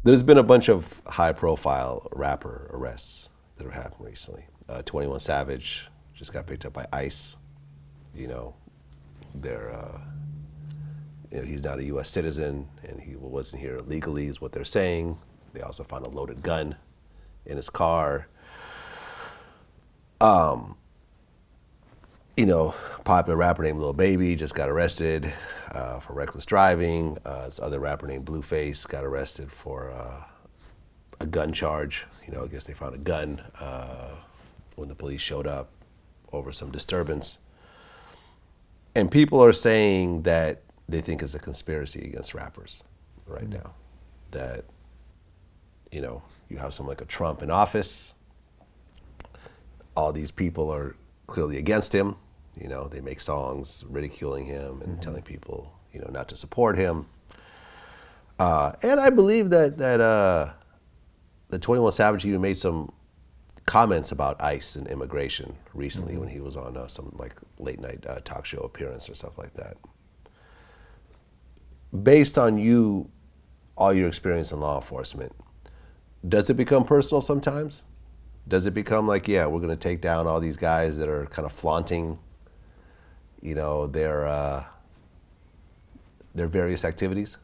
There's been a bunch of high-profile rapper arrests that have happened recently. 21 Savage just got picked up by ICE. You know, he's not a U.S. citizen, and he wasn't here illegally, is what they're saying. They also found a loaded gun in his car. Popular rapper named Lil Baby just got arrested for reckless driving. This other rapper named Blueface got arrested for a gun charge. I guess they found a gun when the police showed up over some disturbance. And people are saying that they think it's a conspiracy against rappers right now. That, you have someone like a Trump in office. All these people are clearly against him. They make songs ridiculing him and telling people, not to support him. And I believe that the 21 Savage even made some comments about ICE and immigration recently when he was on some late night talk show appearance or stuff like that. Based on all your experience in law enforcement, does it become personal sometimes? Does it become we're going to take down all these guys that are kind of flaunting, their various activities?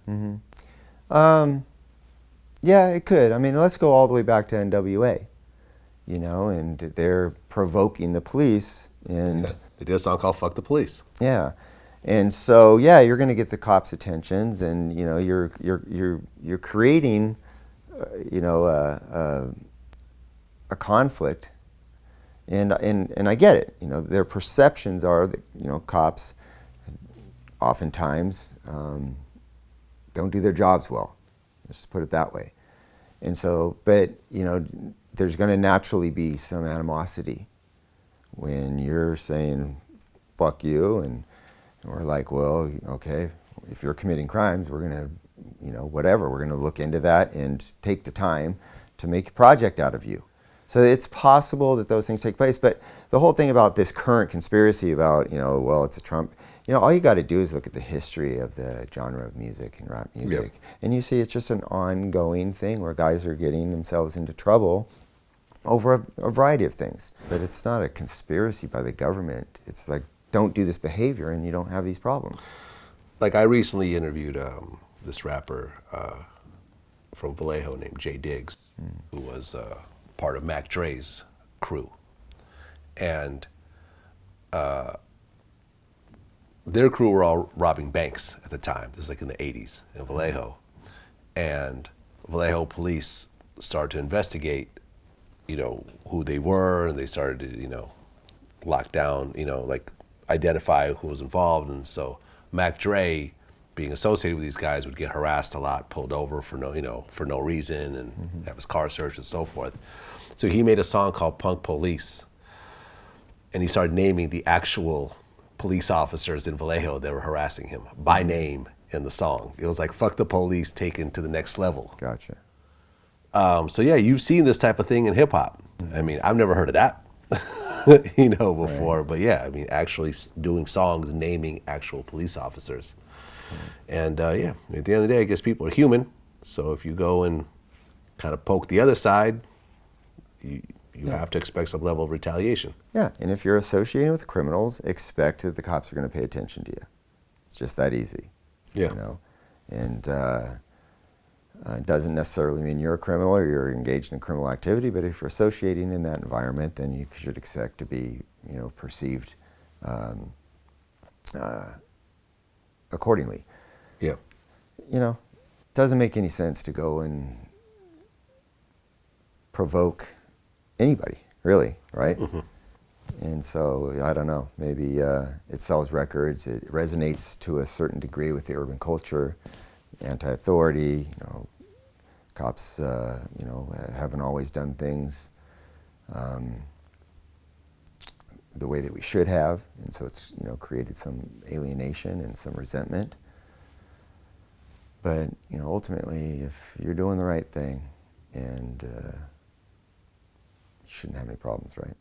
Yeah, it could. I mean, let's go all the way back to NWA, and they're provoking the police. And they did a song called "Fuck the Police." Yeah, and so you're going to get the cops' attentions, and you're creating, a conflict. And I get it. Their perceptions are that cops oftentimes don't do their jobs well. Let's just put it that way. And so, but there's going to naturally be some animosity when you're saying "fuck you," and we're like, well, okay, if you're committing crimes, we're going to, whatever, we're going to look into that and take the time to make a project out of you. So it's possible that those things take place, but the whole thing about this current conspiracy about, well, it's a Trump, all you got to do is look at the history of the genre of music and rap music, and you see it's just an ongoing thing where guys are getting themselves into trouble over a variety of things. But it's not a conspiracy by the government. It's like, don't do this behavior and you don't have these problems. I recently interviewed this rapper from Vallejo named Jay Diggs, who was part of Mac Dre's crew. And their crew were all robbing banks at the time. This was in the 80s in Vallejo. And Vallejo police started to investigate, who they were, and they started to, lock down, identify who was involved. And so Mac Dre, being associated with these guys, would get harassed a lot, pulled over for no reason, and have his car searched and so forth. So he made a song called "Punk Police," and he started naming the actual police officers in Vallejo that were harassing him by name in the song. It was like "Fuck the Police" taken to the next level. Gotcha. So you've seen this type of thing in hip hop. I mean, I've never heard of that, before. Right. But actually doing songs naming actual police officers. And at the end of the day, I guess people are human. So if you go and kind of poke the other side, you have to expect some level of retaliation. Yeah, and if you're associating with criminals, expect that the cops are going to pay attention to you. It's just that easy. Yeah. And it doesn't necessarily mean you're a criminal or you're engaged in criminal activity, but if you're associating in that environment, then you should expect to be, perceived accordingly. Yeah. It doesn't make any sense to go and provoke anybody, really, right? And so, I don't know, maybe it sells records, it resonates to a certain degree with the urban culture, anti-authority, cops, haven't always done things the way that we should have, and so it's, created some alienation and some resentment. But, ultimately, if you're doing the right thing, and you shouldn't have any problems, right?